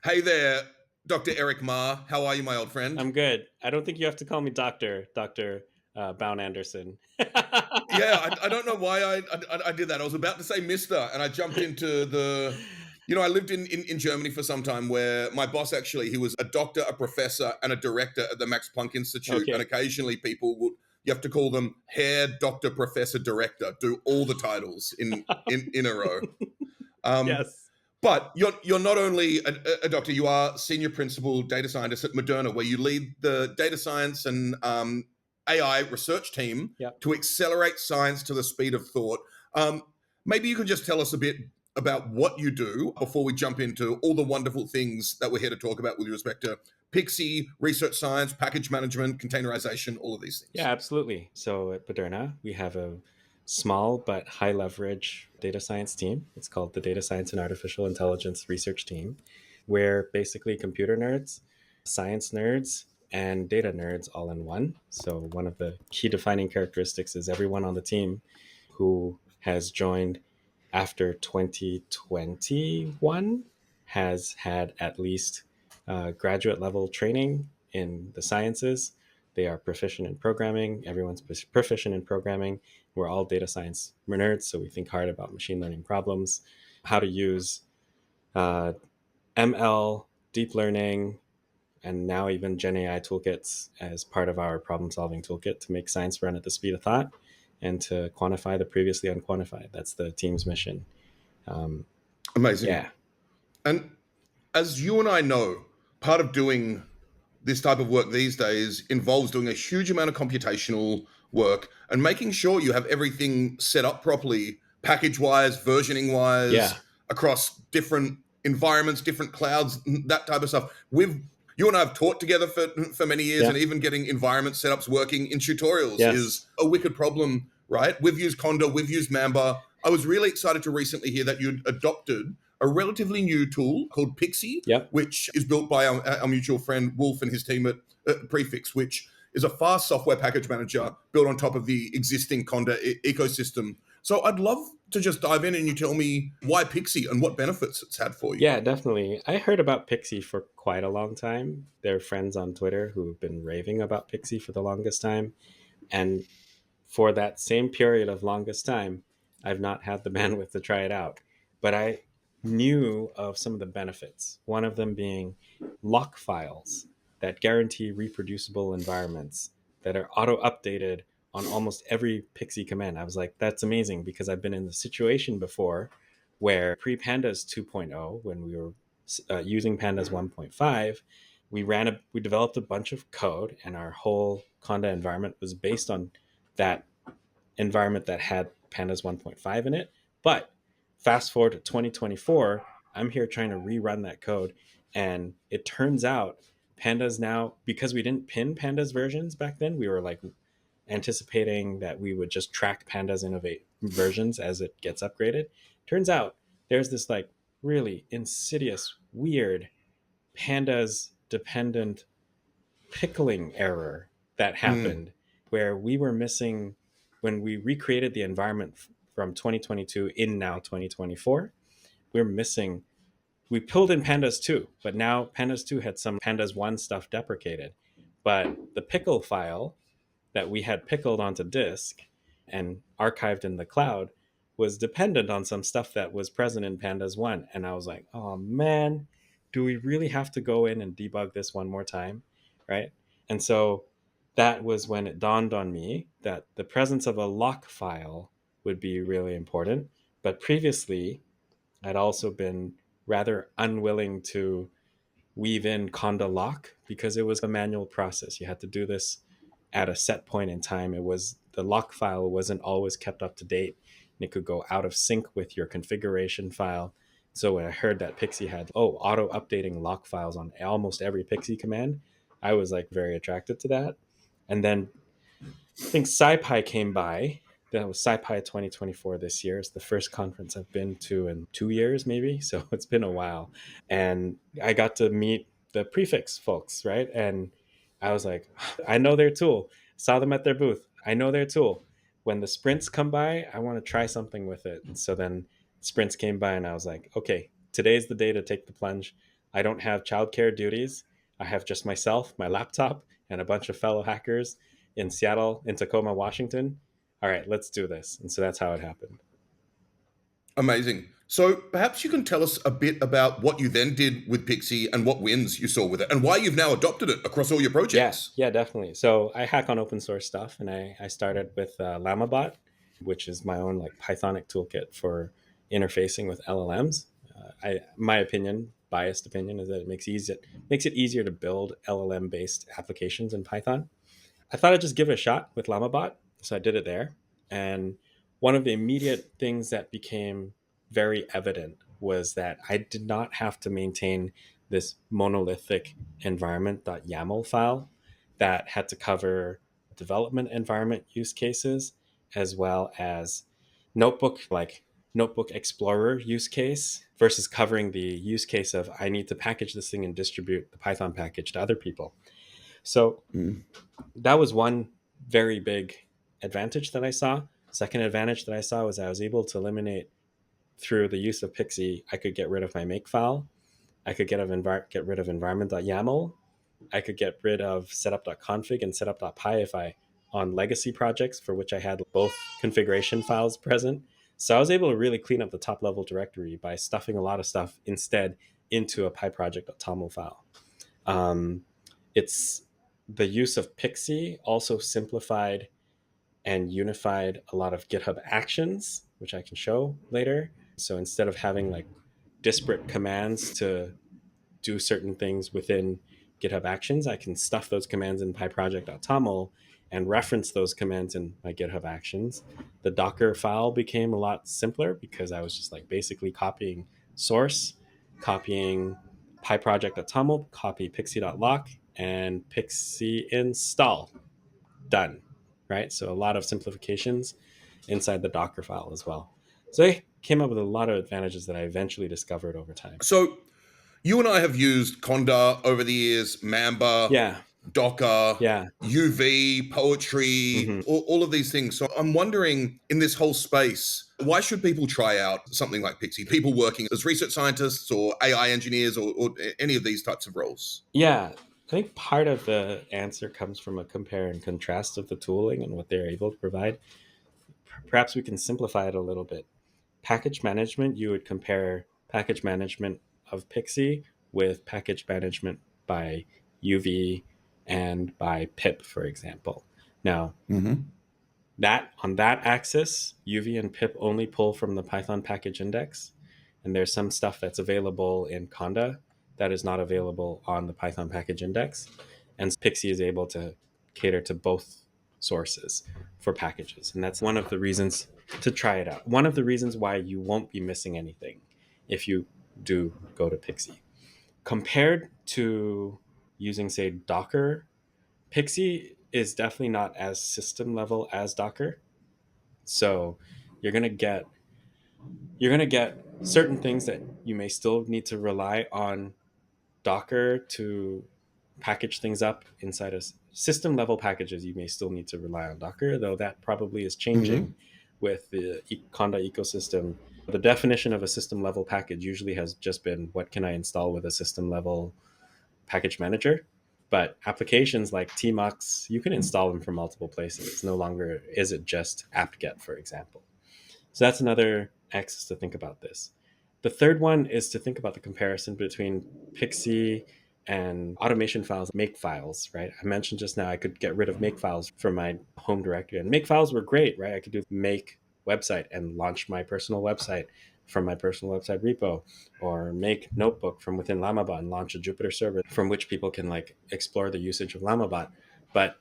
Hey there, Dr. Eric Ma. How are you, my old friend? I'm good. I don't think you have to call me Doctor Bowne-Anderson. Yeah, I don't know why I did that. I was about to say Mister, and I jumped into the. I lived in Germany for some time where my boss actually, he was a doctor, a professor, and a director at the Max Planck Institute. And Okay. occasionally people would, you have to call them Herr, Doctor, Professor, Director, do all the titles in a row. Um, Yes. But you're not only a doctor, you are senior principal data scientist at Moderna, where you lead the data science and AI research team Yep. to accelerate science to the speed of thought. Um, Maybe you could just tell us a bit about what you do before we jump into all the wonderful things that we're here to talk about with respect to Pixi, research science, package management, containerization, all of these Yeah, things. absolutely. So at Moderna, we have a small but high leverage data science team. It's called the Data Science and Artificial Intelligence Research Team, where basically computer nerds, science nerds, and data nerds all in one. So one of the key defining characteristics is everyone on the team who has joined after 2021 has had at least graduate level training in the sciences. They are proficient in programming. Everyone's proficient in programming. We're all data science nerds, so we think hard about machine learning problems, how to use uh, ML, deep learning, and now even Gen AI toolkits as part of our problem solving toolkit to make science run at the speed of thought and to quantify the previously unquantified. That's the team's mission. Um, Amazing. yeah, And as you and I know, part of doing this type of work these days involves doing a huge amount of computational work and making sure you have everything set up properly, package wise, versioning yeah, wise, across different environments, different clouds, that type of stuff. You and I have taught together for many years, yeah, and even getting environment setups working in tutorials is yes, a wicked problem, right? We've used Conda, we've used Mamba. I was really excited to recently hear that you'd adopted a relatively new tool called Pixi, yep, which is built by our mutual friend Wolf and his team at Prefix, which is a fast software package manager built on top of the existing Conda ecosystem. So I'd love to just dive in and you tell me why Pixi and what benefits it's had for you. yeah, definitely. I heard about Pixie for quite a long time. There are friends on Twitter who have been raving about Pixie for the longest time. And for that same period of longest time, I've not had the bandwidth to try it out. But I knew of some of the benefits, one of them being lock files that guarantee reproducible environments that are auto updated on almost every Pixie command. I was like, that's amazing because I've been in the situation before where pre Pandas 2.0, when we were using Pandas 1.5, we developed a bunch of code, and our whole Conda environment was based on that environment that had Pandas 1.5 in it. But fast forward to 2024, I'm here trying to rerun that code, and it turns out Pandas now, because we didn't pin Pandas versions back then, we were like anticipating that we would just track Pandas innovate versions as it gets upgraded. Turns out there's this like really insidious, weird Pandas dependent pickling error that Mm. happened where we were missing when we recreated the environment from 2022 in now 2024. We're missing, we pulled in Pandas 2, but now Pandas 2 had some Pandas 1 stuff deprecated. But the pickle file that we had pickled onto disk and archived in the cloud was dependent on some stuff that was present in Pandas 1. And I was like, oh man, do we really have to go in and debug this one more time? Right. And so that was when it dawned on me that the presence of a lock file would be really important. But previously, I'd also been rather unwilling to weave in Conda lock because it was a manual process. You had to do this at a set point in time. It was the lock file wasn't always kept up to date, and it could go out of sync with your configuration file. So when I heard that Pixie had auto updating lock files on almost every Pixie command, I was like very attracted to that. And then I think SciPy came by. That was SciPy 2024 this year. It's the first conference I've been to in 2 years, maybe. So it's been a while. And I got to meet the prefix folks, right? And I was like, I know their tool. Saw them at their booth. I know their tool. When the sprints come by, I want to try something with it. And so then sprints came by, and I was like, okay, today's the day to take the plunge. I don't have childcare duties. I have just myself, my laptop, and a bunch of fellow hackers in Seattle, in Tacoma, Washington. All right, let's do this. And so that's how it happened. Amazing. So perhaps you can tell us a bit about what you then did with Pixi and what wins you saw with it and why you've now adopted it across all your Yeah, projects. yeah, definitely. So I hack on open source stuff, and I started with LlamaBot, which is my own like Pythonic toolkit for interfacing with LLMs. My opinion, biased opinion, is that it makes it easier to build LLM based applications in Python. I thought I'd just give it a shot with LlamaBot, so I did it there. And one of the immediate things that became very evident was that I did not have to maintain this monolithic environment.yaml file that had to cover development environment use cases as well as notebook explorer use case versus covering the use case of I need to package this thing and distribute the Python package to other people. So Mm. that was one very big advantage that I saw. Second advantage that I saw was I was able to eliminate through the use of Pixi. I could get rid of my make file. I could get rid of environment.yaml. I could get rid of setup.config and setup.py if I on legacy projects for which I had both configuration files present. So I was able to really clean up the top level directory by stuffing a lot of stuff instead into a PyProject.toml file. Um, it's the use of Pixi also simplified and unified a lot of GitHub actions, which I can show later. So instead of having like disparate commands to do certain things within GitHub actions, I can stuff those commands in PyProject.toml and reference those commands in my GitHub actions. The Docker file became a lot simpler because I was just like basically copying source, copying PyProject.toml, copy pixi.lock, and pixi install. Done. Right? So a lot of simplifications inside the Docker file as well. So I came up with a lot of advantages that I eventually discovered over time. So you and I have used Conda over the years, Mamba, Yeah. Docker, Yeah. UV, poetry, Hmm. all of these things. So I'm wondering in this whole space, why should people try out something like Pixi? People working as research scientists or AI engineers or any of these types of roles. Yeah. I think part of the answer comes from a compare and contrast of the tooling and what they're able to provide. Perhaps we can simplify it a little bit. Package management, you would compare package management of Pixi with package management by UV and by pip, for example. Now, Mm-hmm. that on that axis, UV and pip only pull from the Python package index, and there's some stuff that's available in Conda that is not available on the Python package index. And Pixi is able to cater to both sources for packages. And that's one of the reasons to try it out. One of the reasons why you won't be missing anything if you do go to Pixi. Compared to using, say, Docker, Pixi is definitely not as system level as Docker. So you're gonna get you're gonna get certain things that you may still need to rely on Docker to package things up inside of system level packages. You may still need to rely on Docker, though that probably is changing Mm-hmm. with the Conda ecosystem. The definition of a system level package usually has just been what can I install with a system level package manager. But applications like Tmux, you can install them from multiple places. It's no longer is it just apt-get, for example. So that's another axis to think about this. The third one is to think about the comparison between Pixi and automation files, make files, right? I mentioned just now I could get rid of make files from my home directory, and make files were great, right? I could do make website and launch my personal website from my personal website repo, or make notebook from within LlamaBot and launch a Jupyter server from which people can like explore the usage of LlamaBot. But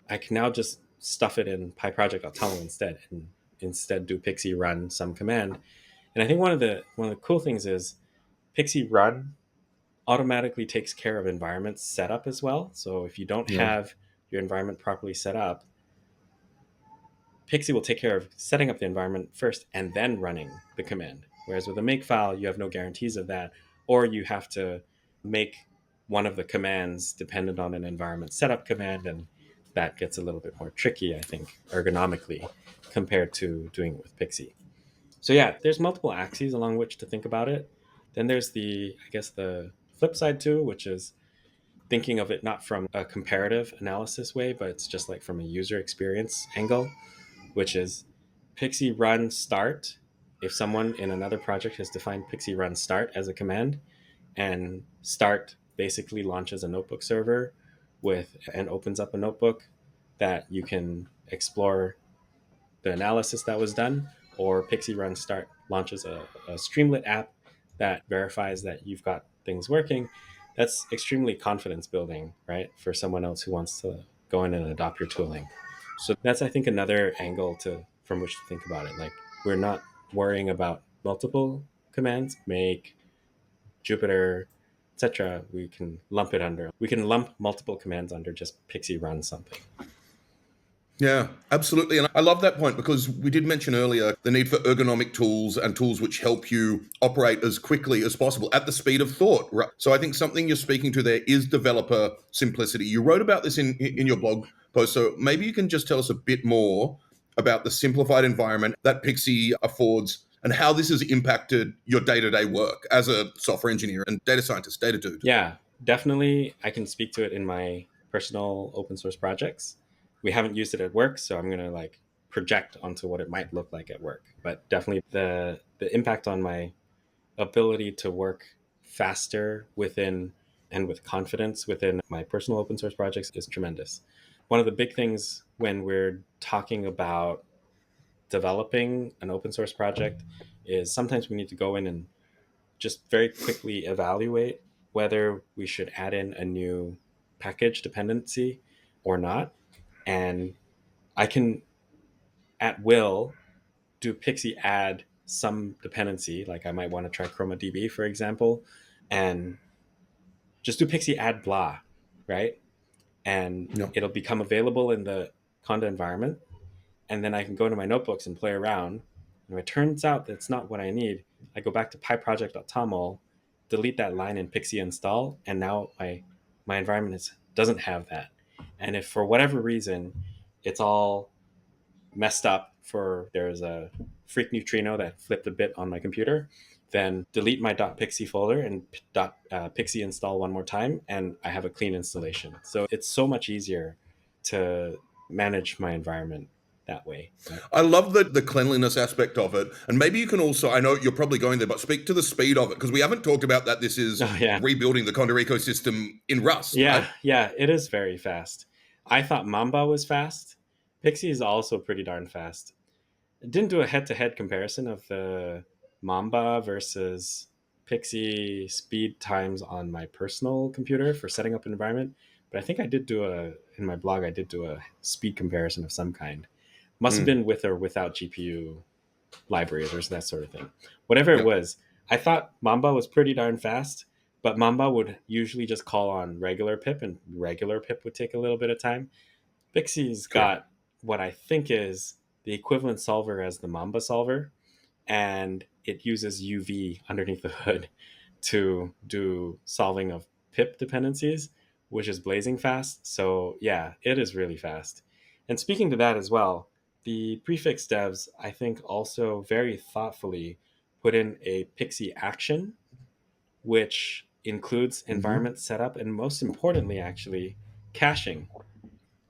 I can now just stuff it in PyProject.toml instead, and instead do Pixi run some command. And I think one of the cool things is Pixi run automatically takes care of environment setup as well. So if you don't Yeah. have your environment properly set up, Pixi will take care of setting up the environment first and then running the command. Whereas with a make file, you have no guarantees of that, or you have to make one of the commands dependent on an environment setup command, and that gets a little bit more tricky, I think, ergonomically compared to doing it with Pixi. So yeah, there's multiple axes along which to think about it. Then there's the flip side too, which is thinking of it not from a comparative analysis way, but it's just like from a user experience angle, which is Pixi run start. If someone in another project has defined Pixi run start as a command, and start basically launches a notebook server with and opens up a notebook that you can explore the analysis that was done, or Pixi run start launches a Streamlit app that verifies that you've got things working. That's extremely confidence building, right? For someone else who wants to go in and adopt your tooling. So that's, I think, another angle to from which to think about it. Like, we're not worrying about multiple commands, make, Jupyter, etc. We can lump multiple commands under just Pixi run something. Yeah, absolutely. And I love that point because we did mention earlier the need for ergonomic tools and tools which help you operate as quickly as possible at the speed of thought. Right? So I think something you're speaking to there is developer simplicity. You wrote about this in your blog post. So maybe you can just tell us a bit more about the simplified environment that Pixi affords and how this has impacted your day-to-day work as a software engineer and data scientist, data dude. Yeah, definitely. I can speak to it in my personal open source projects. We haven't used it at work, so I'm going to like project onto what it might look like at work. But definitely the impact on my ability to work faster within and with confidence within my personal open source projects is tremendous. One of the big things when we're talking about developing an open source project is sometimes we need to go in and just very quickly evaluate whether we should add in a new package dependency or not. And I can, at will, do Pixi add some dependency, like I might want to try ChromaDB, for example, and just do Pixi add blah, right? And Yeah. it'll become available in the Conda environment. And then I can go to my notebooks and play around. And if it turns out that it's not what I need, I go back to PyProject.toml, delete that line in Pixi install, and now my environment doesn't have that. And if for whatever reason it's all messed up, for there's a freak neutrino that flipped a bit on my computer, then delete my .pixi folder and .pixi install one more time, and I have a clean installation. So it's so much easier to manage my environment that way. Right? I love the cleanliness aspect of it. And maybe you can also, I know you're probably going there, but speak to the speed of it because we haven't talked about that. This is Oh yeah, rebuilding the Conda ecosystem in Rust, right? yeah, it is very fast. I thought Mamba was fast. Pixi is also pretty darn fast. I didn't do a head-to-head comparison of the Mamba versus Pixi speed times on my personal computer for setting up an environment, but I think I did do in my blog, I did do a speed comparison of some kind. Must have Mm, been with or without GPU libraries or that sort of thing. Whatever it yep. was, I thought Mamba was pretty darn fast, but Mamba would usually just call on regular pip, and regular pip would take a little bit of time. Pixi's Correct. got what I think is the equivalent solver as the Mamba solver, and it uses UV underneath the hood to do solving of pip dependencies, which is blazing fast. So yeah, it is really fast. And speaking to that as well, the prefix devs, I think, also very thoughtfully put in a Pixi action, which includes Hmm. environment setup and, most importantly, actually, caching,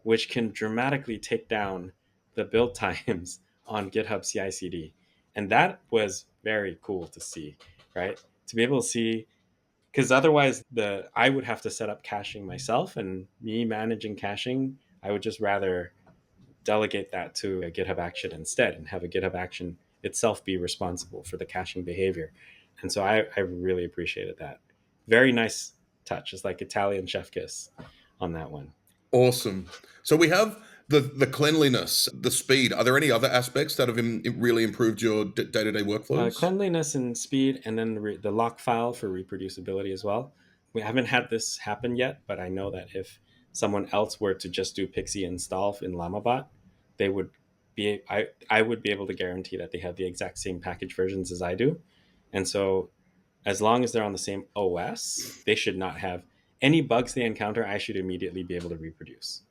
which can dramatically take down the build times on GitHub CI/CD. And that was very cool to see, right? To be able to see, because otherwise the I would have to set up caching myself, and me managing caching, I would just rather delegate that to a GitHub action instead and have a GitHub action itself be responsible for the caching behavior. And so I really appreciated that. Very nice touch. It's like Italian chef kiss on that one. Awesome. So we have the cleanliness, the speed. Are there any other aspects that have really improved your day-to-day workflows? Cleanliness and speed, and then the lock file for reproducibility as well. We haven't had this happen yet, but I know that if someone else were to just do Pixi install in LlamaBot, they would I would be able to guarantee that they have the exact same package versions as I do. And so as long as they're on the same OS, they should not have any bugs they encounter. I should immediately be able to reproduce.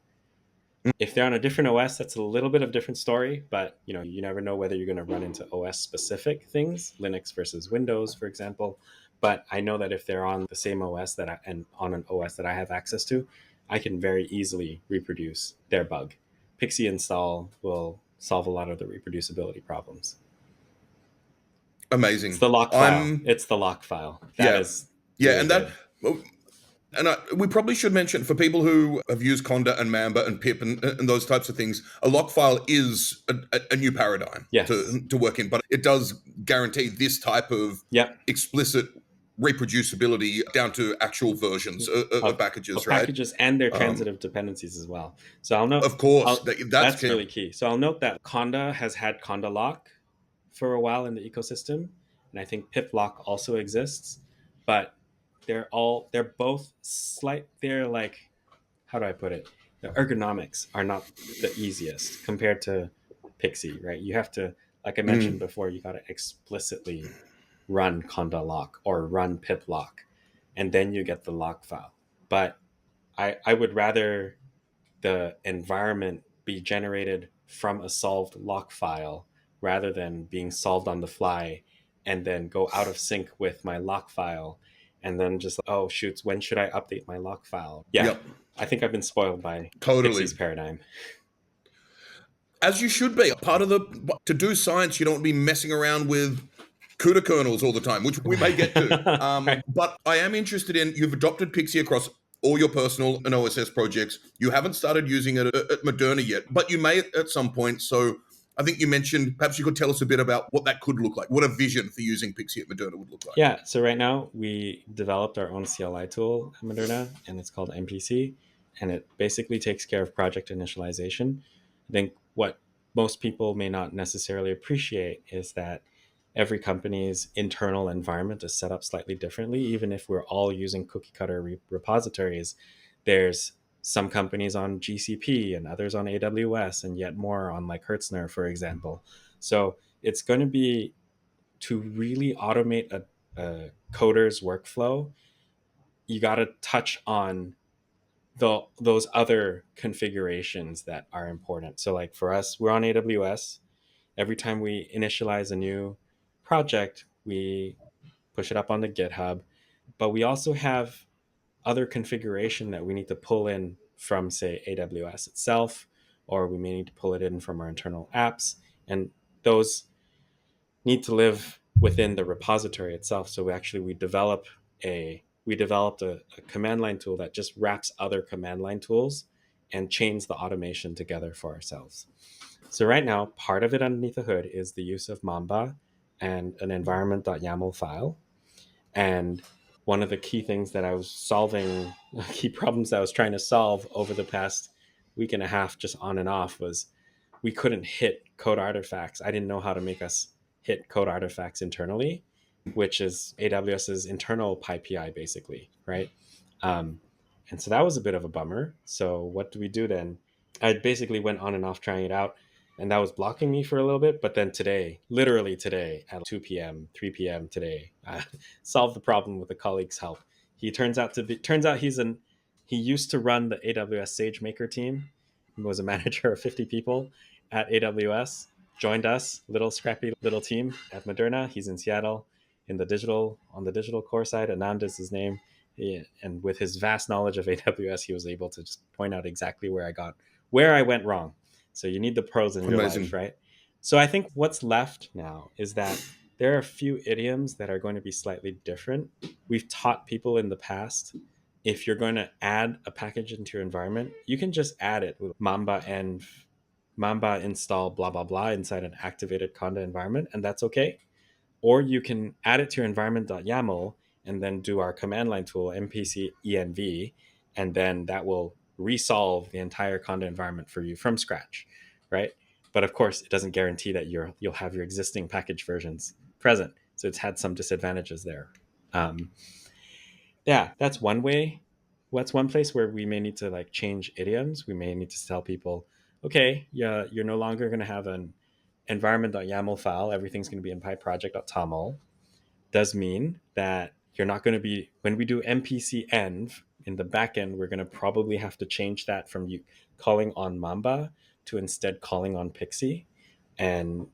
If they're on a different OS, that's a little bit of a different story, but you never know whether you're going to run into OS specific things, Linux versus Windows, for example. But I know that if they're on the same OS and on an OS that I have access to, I can very easily reproduce their bug. Pixi install will solve a lot of the reproducibility problems. It's Amazing. the lock file. I'm It's the lock file. That yeah, is yeah, really and that. good. Well, and we probably should mention for people who have used Conda and Mamba and Pip and those types of things, a lock file is a new paradigm Yes. to work in, but it does guarantee this type of Yep. explicit reproducibility down to actual versions of Of packages, right? packages and their Um, transitive dependencies as well. So I'll note, of course, I'll, that's that's key. really key. So I'll note that Conda has had Conda lock for a while in the ecosystem, and I think pip lock also exists, but they're both slight. They're like, how do I put it? The ergonomics are not the easiest compared to Pixi, right? You have to, like I mentioned Mm. before, you got to explicitly run conda lock or run pip lock, and then you get the lock file. But I would rather the environment be generated from a solved lock file rather than being solved on the fly and then go out of sync with my lock file and then just, oh shoots, when should I update my lock file? Yeah, Yep, I think I've been spoiled by totally. Pixi's paradigm. As you should be. Part of the to do science, you don't want to be messing around with CUDA kernels all the time, which we may get to. Right. But I am interested in you've adopted Pixie across all your personal and OSS projects. You haven't started using it at Moderna yet, but you may at some point. So I think you mentioned perhaps you could tell us a bit about what that could look like, what a vision for using Pixie at Moderna would look like. Yeah, so right now we developed our own CLI tool at Moderna, and it's called MPC, and it basically takes care of project initialization. I think what most people may not necessarily appreciate is that every company's internal environment is set up slightly differently. Even if we're all using cookie cutter repositories, there's some companies on GCP and others on AWS, and yet more on like Hertzner, for example. So it's going to be to really automate a coder's workflow, you got to touch on those other configurations that are important. So, like for us, we're on AWS. Every time we initialize a new project, we push it up on the GitHub. But we also have other configuration that we need to pull in from, say, AWS itself, or we may need to pull it in from our internal apps. And those need to live within the repository itself. So we developed a command line tool that just wraps other command line tools and chains the automation together for ourselves. So right now, part of it underneath the hood is the use of Mamba and an environment.yaml file. And one of the key things that I was solving, key problems that I was trying to solve over the past week and a half, just on and off, was we couldn't hit code artifacts. I didn't know how to make us hit code artifacts internally, which is AWS's internal PyPI, basically, right? Um, and so that was a bit of a bummer. So what do we do then? I basically went on and off trying it out, and that was blocking me for a little bit. But then today, literally today at 2 p.m., 3 p.m. today, I solved the problem with a colleague's help. Turns out he used to run the AWS SageMaker team. He was a manager of 50 people at AWS. Joined us, little scrappy little team at Moderna. He's in Seattle on the digital core side. Anand is his name. And with his vast knowledge of AWS, he was able to just point out exactly where I went wrong. So you need the pros in real life, Amazing. right? So I think what's left now is that there are a few idioms that are going to be slightly different. We've taught people in the past, if you're going to add a package into your environment, you can just add it with Mamba install blah blah blah inside an activated Conda environment, and that's okay. Or you can add it to your environment.yaml and then do our command line tool mpc env, and then that will resolve the entire Conda environment for you from scratch, right? But of course, it doesn't guarantee that you'll have your existing package versions present. So it's had some disadvantages there. Um, yeah, that's one way. What's one place where we may need to like change idioms? We may need to tell people, okay, yeah, you're no longer going to have an environment.yaml file. Everything's going to be in PyProject.toml. Does mean that you're not going to be, when we do mpc env in the backend, we're going to probably have to change that from you calling on Mamba to instead calling on Pixi. And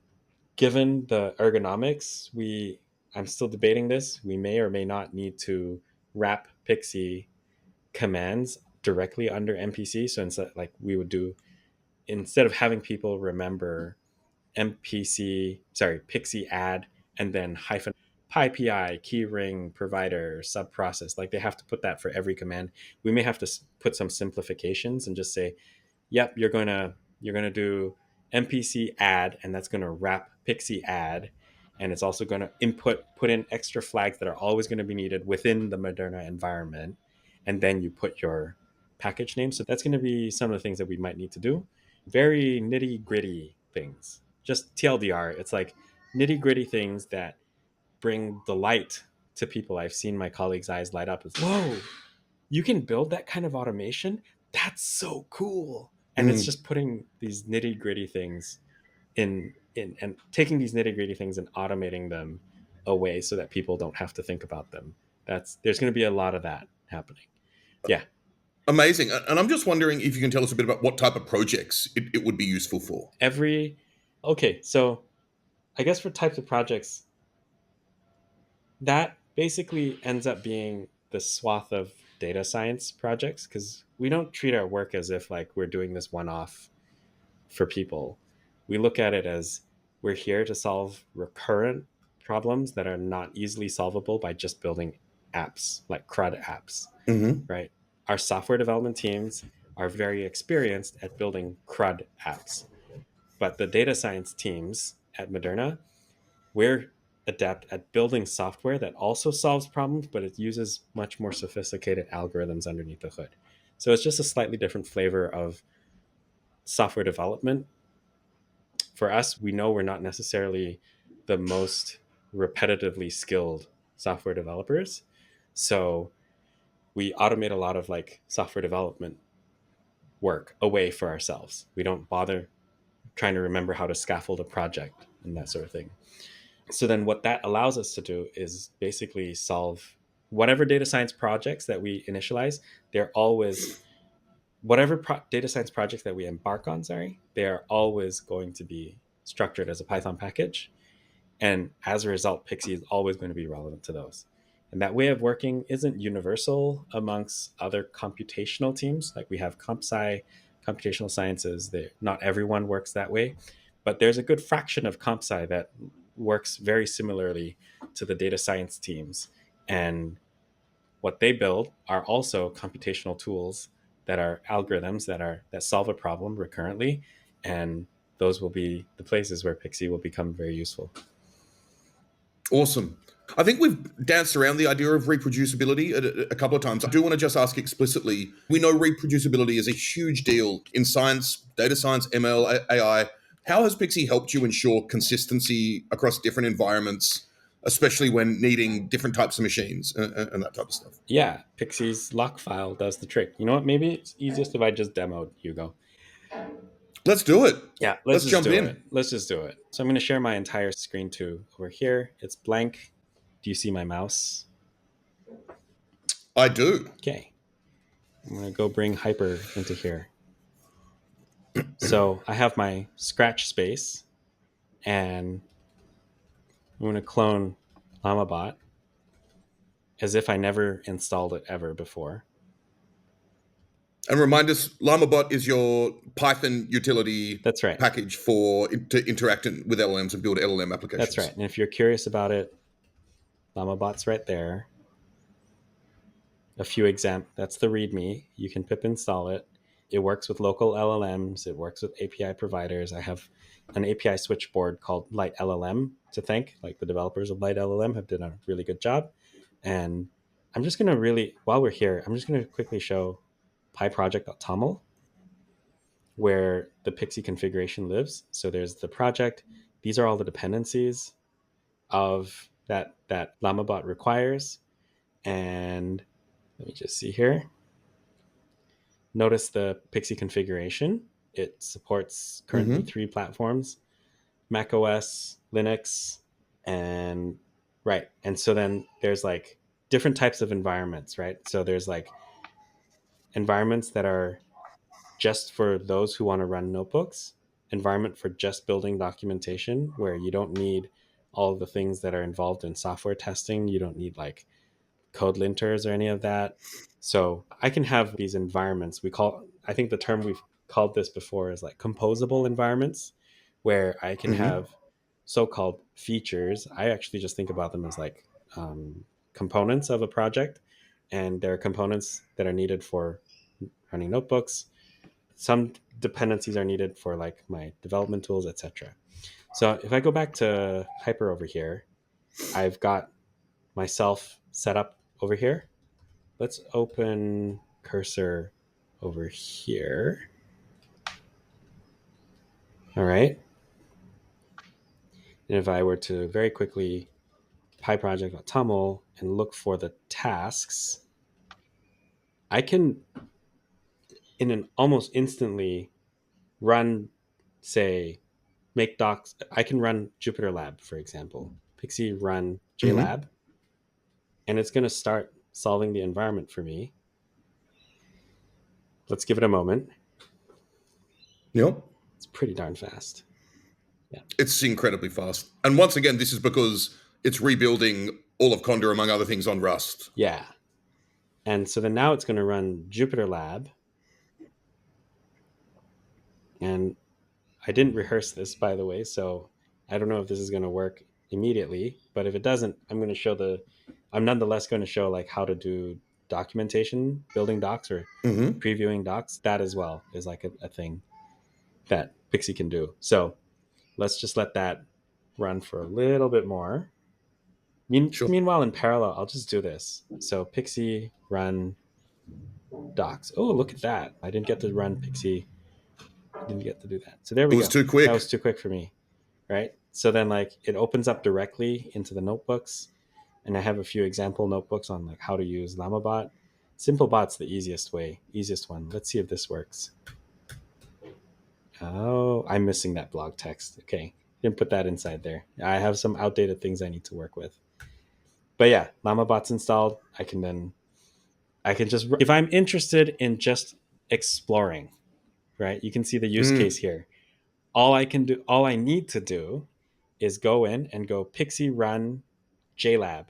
given the ergonomics, I'm still debating this. We may or may not need to wrap Pixi commands directly under MPC. So instead, like we would do, instead of having people remember Pixi add and then hyphen PyPI, keyring provider, subprocess, like they have to put that for every command. We may have to put some simplifications and just say, yep, you're gonna do MPC add, and that's gonna wrap Pixi add, and it's also gonna put in extra flags that are always going to be needed within the Moderna environment, and then you put your package name. So that's going to be some of the things that we might need to do. Very nitty gritty things. Just TLDR. It's like nitty gritty things that bring delight to people. I've seen my colleagues' eyes light up. It's, whoa, you can build that kind of automation? That's so cool. And it's Mm. just putting these nitty gritty things in and taking these nitty gritty things and automating them away so that people don't have to think about them. There's going to be a lot of that happening. Yeah. Amazing. And I'm just wondering if you can tell us a bit about what type of projects it would be useful for. Okay. So I guess for types of projects, that basically ends up being the swath of data science projects, because we don't treat our work as if like we're doing this one off for people. We look at it as we're here to solve recurrent problems that are not easily solvable by just building apps like CRUD apps, Mm-hmm. right? Our software development teams are very experienced at building CRUD apps, but the data science teams at Moderna, we're adept at building software that also solves problems, but it uses much more sophisticated algorithms underneath the hood. So it's just a slightly different flavor of software development. For us, we know we're not necessarily the most repetitively skilled software developers. So we automate a lot of like software development work away for ourselves. We don't bother trying to remember how to scaffold a project and that sort of thing. So then what that allows us to do is basically solve whatever data science projects that we initialize. They're always whatever data science projects that we embark on, they are always going to be structured as a Python package. And as a result, Pixi is always going to be relevant to those. And that way of working isn't universal amongst other computational teams. Like we have CompSci, computational sciences. Not everyone works that way, but there's a good fraction of CompSci that works very similarly to the data science teams. And what they build are also computational tools that are algorithms that solve a problem recurrently, and those will be the places where Pixi will become very useful. Awesome. I think we've danced around the idea of reproducibility a couple of times. I do want to just ask explicitly, we know reproducibility is a huge deal in science, data science, ML, AI. How has Pixi helped you ensure consistency across different environments, especially when needing different types of machines and that type of stuff? Yeah, Pixi's lock file does the trick. You know what? Maybe it's easiest if I just demoed Hugo. Let's do it. Yeah, let's Let's just jump do it. in. Let's just do it. So I'm going to share my entire screen too. Over here, it's blank. Do you see my mouse? I do. Okay. I'm going to go bring Hyper into here. So I have my scratch space, and I'm going to clone LlamaBot as if I never installed it ever before. And remind us, LlamaBot is your Python utility That's right. package to interact with LLMs and build LLM That's right. applications. And if you're curious about it, LlamaBot's right there. A few that's the README. You can pip install it. It works with local LLMs. It works with API providers. I have an API switchboard called Light LLM to thank. Like the developers of Light LLM have done a really good job. And I'm just going to while we're here, I'm just going to quickly show PyProject.toml, where the Pixi configuration lives. So there's the project. These are all the dependencies of that LlamaBot requires. And let me just see here. Notice the Pixi configuration. It supports currently Mm-hmm. 3 platforms: Mac OS, Linux, and right. And so then there's like different types of environments, right? So there's like environments that are just for those who want to run notebooks, environment for just building documentation where you don't need all of the things that are involved in software testing. You don't need like code linters or any of that. So I can have these environments. I think the term we've called this before is like composable environments, where I can Mm-hmm. have so-called features. I actually just think about them as like components of a project, and there are components that are needed for running notebooks. Some dependencies are needed for like my development tools, etc. So if I go back to Hyper over here, I've got myself set up over here. Let's open cursor over here. All right. And if I were to very quickly PyProject.toml and look for the tasks, I can in an almost instantly run, say, make docs. I can run JupyterLab, for example. Pixi run Mm-hmm. JLab, and it's going to start solving the environment for me. Let's give it a moment. Yep. It's pretty darn fast. Yeah. It's incredibly fast. And once again, this is because it's rebuilding all of Conda, among other things, on Rust. Yeah. And so then now it's going to run JupyterLab. And I didn't rehearse this, by the way, so I don't know if this is going to work immediately. But if it doesn't, I'm nonetheless going to show like how to do documentation, building docs or Mm-hmm. previewing docs. That as well is like a thing that Pixi can do. So let's just let that run for a little bit more. Sure. Meanwhile, in parallel, I'll just do this. So Pixi run docs. Oh, look at that. I didn't get to run Pixi. I didn't get to do that. So there It we was go. too That quick. was too quick for me. Right. So then like it opens up directly into the notebooks. And I have a few example notebooks on like how to use LlamaBot. Simplebot's the easiest one. Let's see if this works. Oh, I'm missing that blog text. Okay. Didn't put that inside there. I have some outdated things I need to work with. But yeah, LlamaBot's installed. I can just, if I'm interested in just exploring, right? You can see the use case Mm. here. All I need to do is go in and go Pixi run JLab.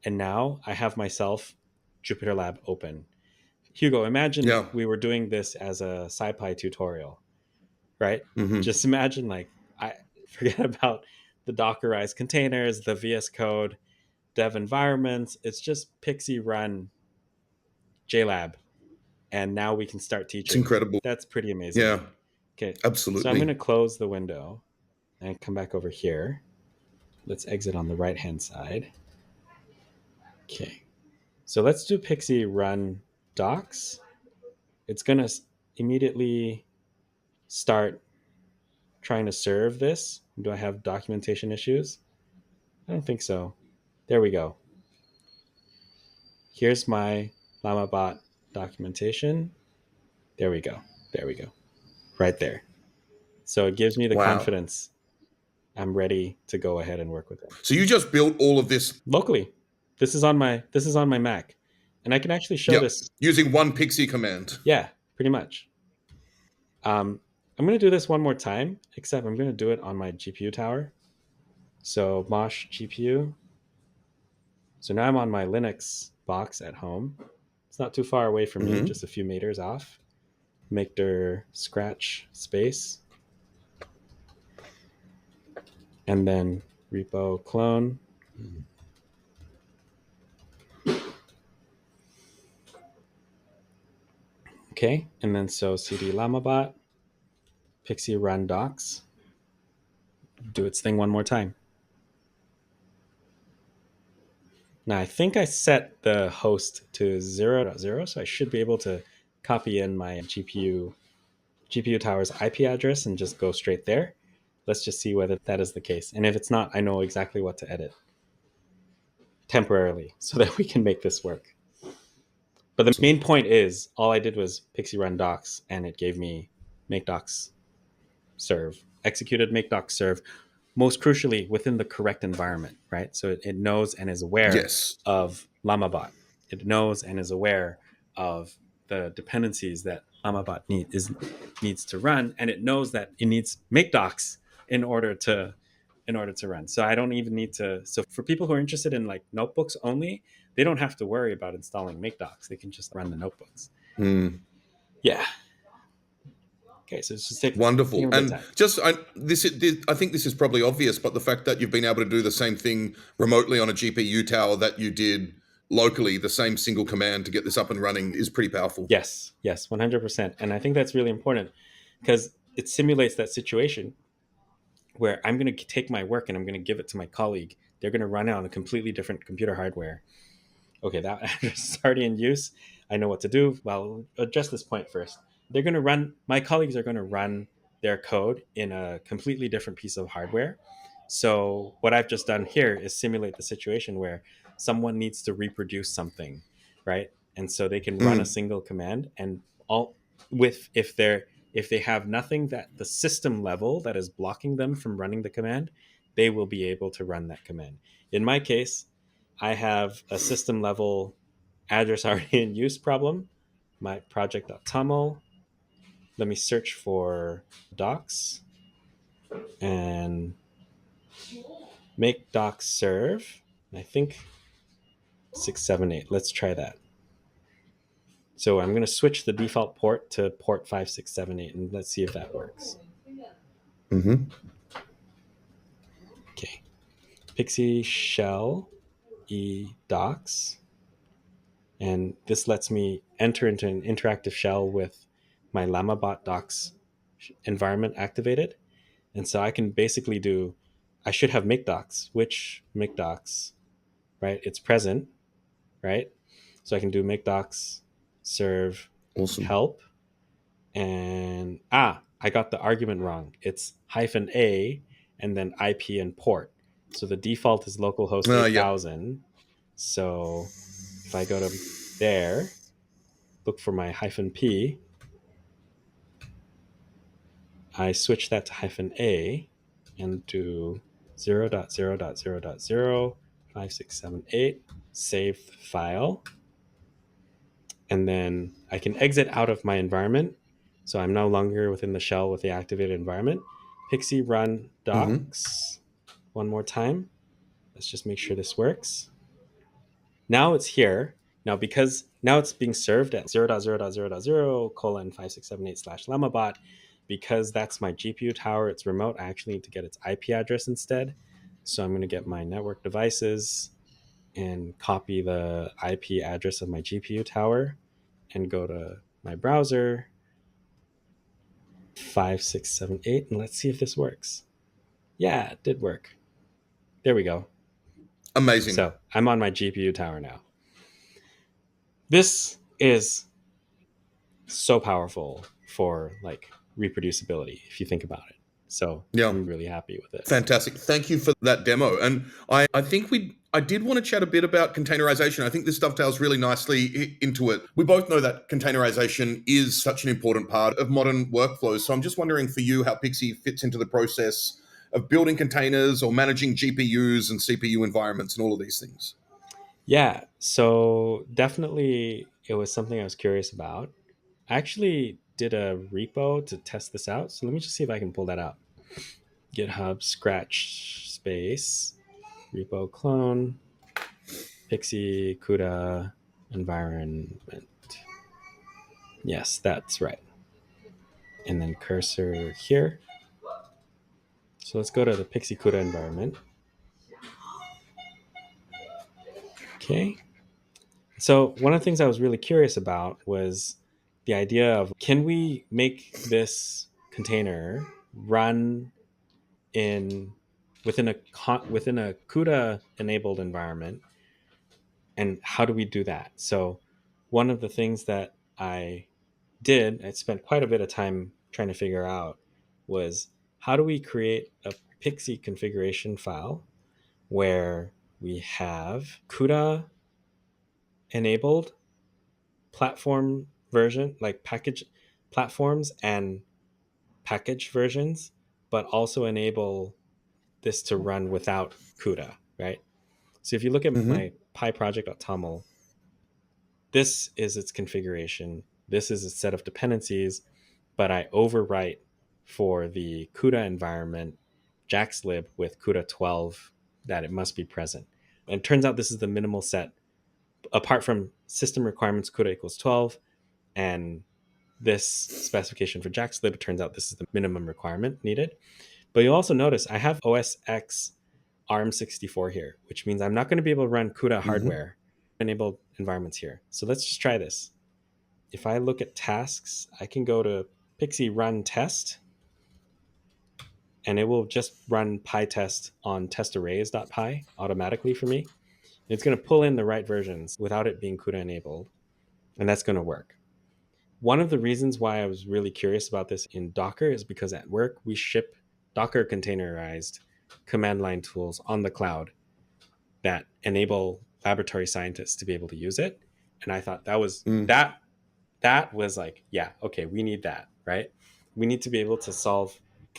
And now I have myself JupyterLab open. Hugo, imagine Yeah. we were doing this as a SciPy tutorial, right? Mm-hmm. Just imagine like I forget about the Dockerized containers, the VS Code, dev environments. It's just Pixi run JLab. And now we can start It's teaching. incredible. That's pretty amazing. Yeah, Okay. So I'm going absolutely. to close the window and come back over here. Let's exit on the right hand side. Okay. So let's do Pixi run docs. It's going to immediately start trying to serve this. Do I have documentation issues? I don't think so. There we go. Here's my LlamaBot documentation. There we go. There we go. Right there. So it gives me the Wow. confidence. I'm ready to go ahead and work with it. So you just built all of this, Locally. This is on my Mac. And I can actually show yep, this. using one Pixi command. Yeah, pretty much. I'm going to do this one more time, except I'm going to do it on my GPU tower. So Mosh GPU. So now I'm on my Linux box at home. It's not too far away from me, Mm-hmm. just a few meters off. Make their scratch space. And then repo clone. Okay. And then so cd LlamaBot, Pixi run docs. Do its thing one more time. Now I think I set the host to 0.0, so I should be able to copy in my GPU tower's IP address and just go straight there. Let's just see whether that is the case. And if it's not, I know exactly what to edit temporarily so that we can make this work. But the Awesome. main point is all I did was Pixi run docs and it gave me make docs serve, executed make docs serve, most crucially within the correct environment, right? So it knows and is aware Yes. of LlamaBot. It knows and is aware of the dependencies that LlamaBot needs to run, and it knows that it needs make docs in order in order to run. So I don't even need to. So for people who are interested in like notebooks only, they don't have to worry about installing MakeDocs. They can just run the notebooks. Yeah. Okay, so it's just taking Wonderful. a bit of And time. just I think this is probably obvious, but the fact that you've been able to do the same thing remotely on a GPU tower that you did locally, the same single command to get this up and running, is pretty powerful. Yes, 100%. And I think that's really important because it simulates that situation where I'm going to take my work and I'm going to give it to my colleague. They're going to run it on a completely different computer hardware. Okay, that address is already in use. I know what to do. Well, address this point first. They're going to run, my colleagues are going to run their code in a completely different piece of hardware. So what I've just done here is simulate the situation where someone needs to reproduce something, right? And so they can run a single command and all with if they have nothing that the system level that is blocking them from running the command, they will be able to run that command. In my case, I have a system level address already in use problem, my project.toml. Let me search for docs and make docs serve. I think 678. Let's try that. So I'm going to switch the default port to port 5678 and let's see if that works. Okay. Pixi shell e docs. And this lets me enter into an interactive shell with my LlamaBot docs environment activated. And so I can basically do, I should have make docs, which make docs, right? It's present, right? So I can do make docs serve Awesome. help. And I got the argument wrong. It's -a and then IP and port. So the default is localhost Yep. 8000. So if I go to there, look for my -p, I switch that to -a and do 0.0.0.05678, save the file, and then I can exit out of my environment. So I'm no longer within the shell with the activated environment. Pixi run docs one more time. Let's just make sure this works. Now it's here. Now, because now it's being served at 0.0.0.0:5678/LlamaBot, because that's my GPU tower, it's remote, I actually need to get its IP address instead. So I'm going to get my network devices and copy the IP address of my GPU tower and go to my browser, 5678, and let's see if this works. Yeah, it did work. There we go. Amazing. So I'm on my GPU tower now. This is so powerful for like reproducibility if you think about it. So Yeah. I'm really happy with it. Fantastic. Thank you for that demo. And I think I did want to chat a bit about containerization. I think this dovetails really nicely into it. We both know that containerization is such an important part of modern workflows. So I'm just wondering for you how Pixi fits into the process of building containers or managing GPUs and CPU environments and all of these things. Yeah, so definitely it was something I was curious about. I actually did a repo to test this out. So let me just see if I can pull that out. GitHub scratch space repo clone Pixi CUDA environment. Yes, that's right. And then cursor here. So let's go to the Pixi CUDA environment. Okay. So one of the things I was really curious about was the idea of can we make this container run in within a CUDA enabled environment, and how do we do that? So one of the things that I spent quite a bit of time trying to figure out was how do we create a Pixi configuration file where we have CUDA enabled platform version, like package platforms and package versions, but also enable this to run without CUDA, right? So if you look at my PyProject.toml, this is its configuration. This is a set of dependencies, but I overwrite for the CUDA environment JaxLib with CUDA 12 that it must be present. And it turns out this is the minimal set. Apart from system requirements, CUDA equals 12, and this specification for JaxLib, it turns out this is the minimum requirement needed. But you'll also notice I have OS X ARM64 here, which means I'm not going to be able to run CUDA hardware enabled environments here. So let's just try this. If I look at tasks, I can go to Pixi run test, and it will just run PyTest on testarrays.py automatically for me. It's going to pull in the right versions without it being CUDA enabled, and that's going to work. One of the reasons why I was really curious about this in Docker is because at work we ship Docker containerized command line tools on the cloud that enable laboratory scientists to be able to use it. And I thought that was that was like, yeah, okay, we need that, right? We need to be able to solve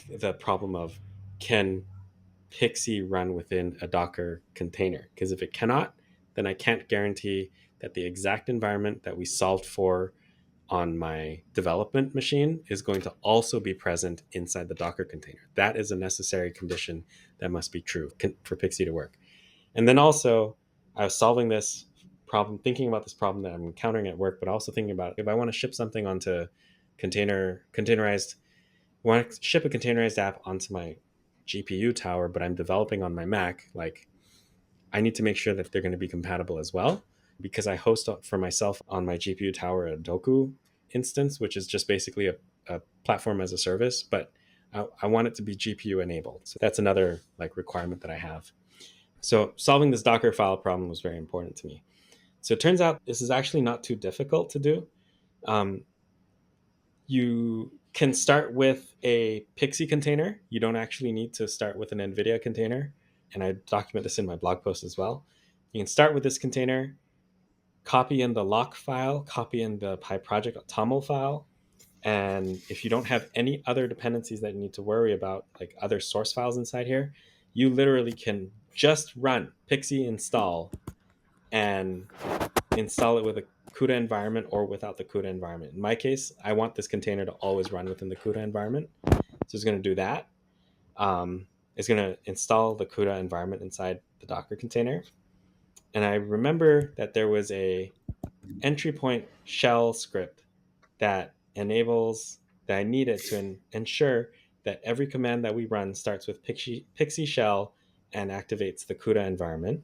the problem of, can Pixi run within a Docker container? Because if it cannot, then I can't guarantee that the exact environment that we solved for on my development machine is going to also be present inside the Docker container. That is a necessary condition that must be true for Pixi to work. And then also, I was solving this problem, thinking about this problem that I'm encountering at work, but also thinking about if I want to ship something onto containerized, I want to ship a containerized app onto my GPU tower, but I'm developing on my Mac, like I need to make sure that they're going to be compatible as well, because I host for myself on my GPU tower a Doku instance, which is just basically a platform as a service, but I want it to be GPU enabled. So that's another like requirement that I have. So solving this Docker file problem was very important to me. So it turns out this is actually not too difficult to do. You can start with a Pixi container. You don't actually need to start with an NVIDIA container. And I document this in my blog post as well. You can start with this container, copy in the lock file, copy in the PyProject.toml file. And if you don't have any other dependencies that you need to worry about, like other source files inside here, you literally can just run Pixi install and install it with a CUDA environment or without the CUDA environment. In my case, I want this container to always run within the CUDA environment. So it's going to do that. It's going to install the CUDA environment inside the Docker container. And I remember that there was a entry point shell script that I needed to ensure that every command that we run starts with Pixi shell and activates the CUDA environment.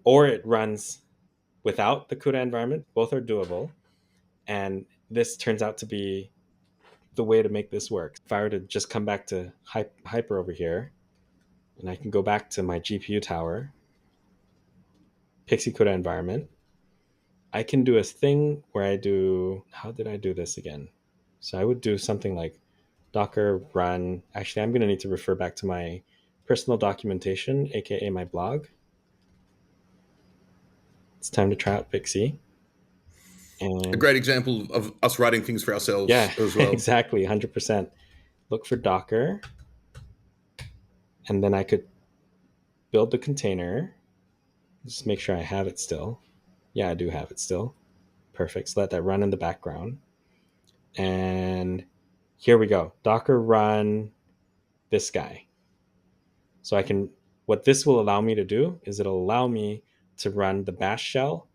Or it runs without the CUDA environment. Both are doable. And this turns out to be the way to make this work. If I were to just come back to Hyper over here, and I can go back to my GPU tower, Pixi CUDA environment, I can do a thing where how did I do this again? So I would do something like Docker run. Actually, I'm going to need to refer back to my personal documentation, aka my blog. It's time to try out Pixi. And a great example of us writing things for ourselves as well. Exactly, 100%. Look for Docker, and then I could build the container. Just make sure I have it still. Yeah, I do have it still. Perfect. So let that run in the background. And here we go. Docker run this guy. So what this will allow me to do is it'll allow me to run the bash shell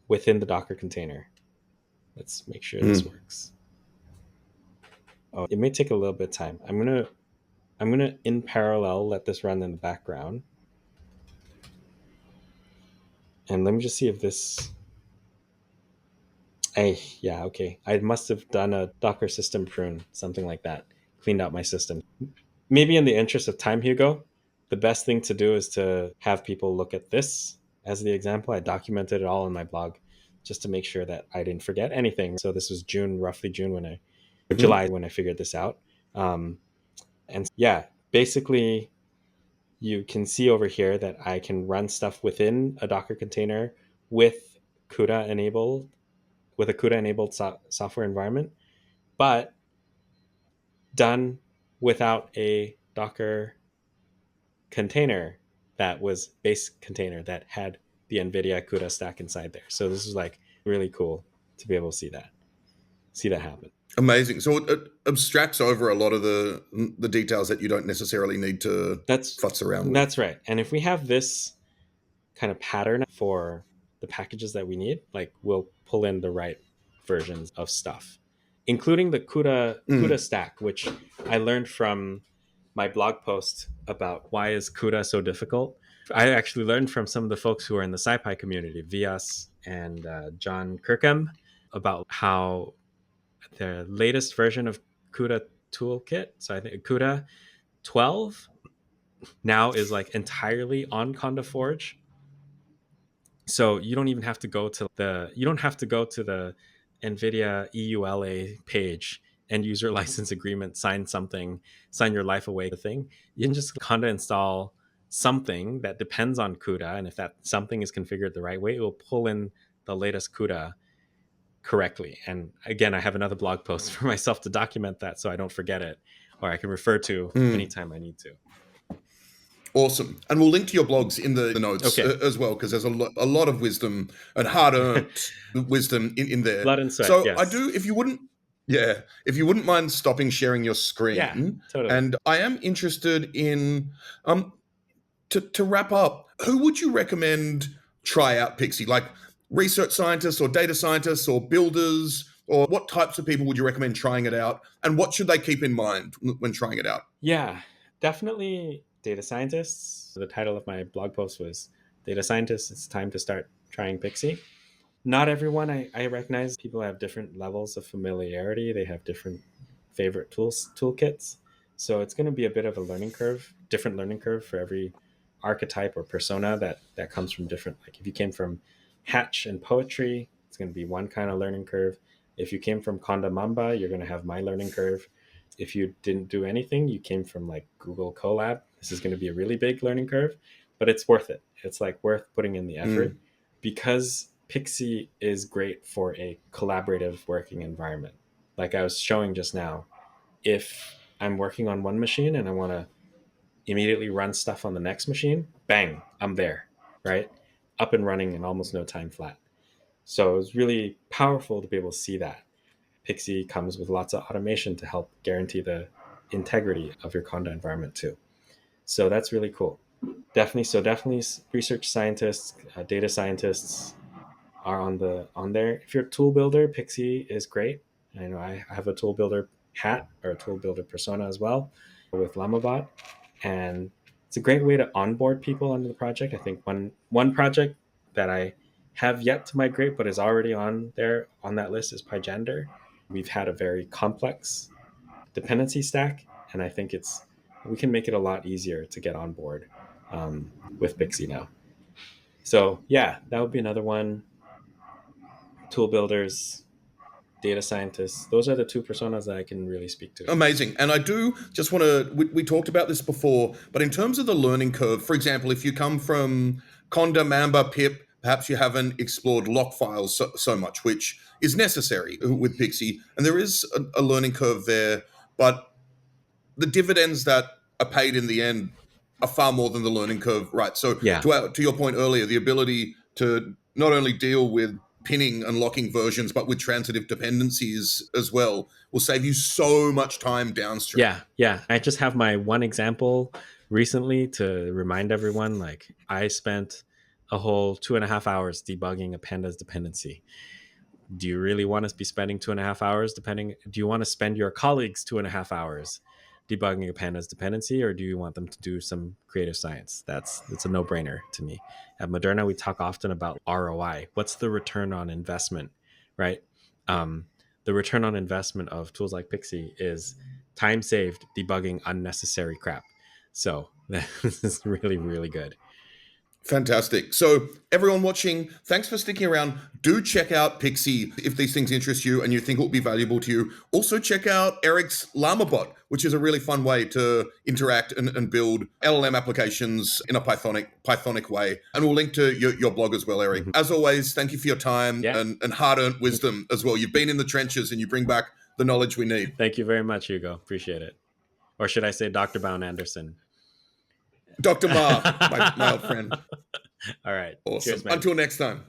within the Docker container. Let's make sure this works. Oh, it may take a little bit of time. I'm gonna in parallel let this run in the background. And let me just see if this. Yeah, okay. I must have done a Docker system prune, something like that. Cleaned out my system. Maybe in the interest of time, Hugo, the best thing to do is to have people look at this as the example. I documented it all in my blog just to make sure that I didn't forget anything. So this was roughly June July when I figured this out. And yeah, basically you can see over here that I can run stuff within a Docker container with CUDA enabled, with a CUDA enabled software environment, but done without a Docker container that was base container that had the NVIDIA CUDA stack inside there. So this is like really cool to be able to see that happen. Amazing. So it abstracts over a lot of the details that you don't necessarily need to That's futz around with. that's right. And if we have this kind of pattern for the packages that we need, like we'll pull in the right versions of stuff, including the CUDA Mm. stack, which I learned from my blog post about why is CUDA so difficult. I actually learned from some of the folks who are in the SciPy community, Vias and John Kirkham, about how the latest version of CUDA toolkit, so I think CUDA 12 now is like entirely on Conda Forge. So you don't even have to go to the NVIDIA EULA page, end user license agreement, sign your life away thing. You can just Conda install something that depends on CUDA, and if that something is configured the right way, it will pull in the latest CUDA correctly. And again, I have another blog post for myself to document that so I don't forget it, or I can refer to Mm. anytime I need to. Awesome. And we'll link to your blogs in the notes Okay. as well, because there's a lot of wisdom and hard earned wisdom in there. Blood and sweat, So I yes. do, if you wouldn't mind stopping sharing your Yeah, screen. totally. And I am interested in, to wrap up, who would you recommend try out Pixi? Like research scientists or data scientists or builders, or what types of people would you recommend trying it out? And what should they keep in mind when trying it out? Yeah, definitely data scientists. The title of my blog post was Data Scientists, It's Time to Start Trying Pixi. Not everyone I recognize. People have different levels of familiarity. They have different favorite toolkits. So it's going to be a bit of a learning curve, different learning curve for every archetype or persona that comes from different. Like if you came from Hatch and poetry, it's going to be one kind of learning curve. If you came from Conda Mamba, you're going to have my learning curve. If you didn't do anything, you came from like Google Colab, this is going to be a really big learning curve, but it's worth it. It's like worth putting in the effort Mm. because Pixi is great for a collaborative working environment. Like I was showing just now, if I'm working on one machine and I want to immediately run stuff on the next machine, bang, I'm there, right? Up and running in almost no time flat. So it was really powerful to be able to see that. Pixi comes with lots of automation to help guarantee the integrity of your Conda environment too. So that's really cool. Definitely research scientists, data scientists are on there. If you're a tool builder, Pixi is great. I know I have a tool builder hat or a tool builder persona as well with LlamaBot, and it's a great way to onboard people onto the project. I think one project that I have yet to migrate but is already on there on that list is PyGender. We've had a very complex dependency stack, and I think we can make it a lot easier to get on board with Pixi now. So yeah, that would be another one. Tool builders, data scientists. Those are the two personas that I can really speak to. Amazing. And I do just want to, we talked about this before, but in terms of the learning curve, for example, if you come from Conda, Mamba, Pip, perhaps you haven't explored lock files so much, which is necessary with Pixi. And there is a learning curve there, but the dividends that are paid in the end are far more than the learning curve, right? So Yeah, to your point earlier, the ability to not only deal with pinning and locking versions, but with transitive dependencies as well, will save you so much time downstream. yeah. I just have my one example recently to remind everyone. Like I spent a whole 2.5 hours debugging a pandas dependency. Do you really want to be spending 2.5 hours do you want to spend your colleagues 2.5 hours debugging a pandas dependency, or do you want them to do some creative science? It's a no-brainer to me. At Moderna, we talk often about ROI. What's the return on investment, right? um, the return on investment of tools like Pixi is time saved debugging unnecessary crap. So this is really, really good. Fantastic. So, everyone watching, thanks for sticking around. Do check out Pixi if these things interest you and you think it will be valuable to you. Also, check out Eric's LlamaBot, which is a really fun way to interact and build LLM applications in a Pythonic way. And we'll link to your blog as well, Eric. Mhm. As always, thank you for your time Yeah. and hard earned wisdom as well. You've been in the trenches and you bring back the knowledge we need. Thank you very much, Hugo. Appreciate it. Or should I say Dr. Bowne-Anderson? Dr. All Ma, my old friend. right. Cheers, Awesome. man. Until next time.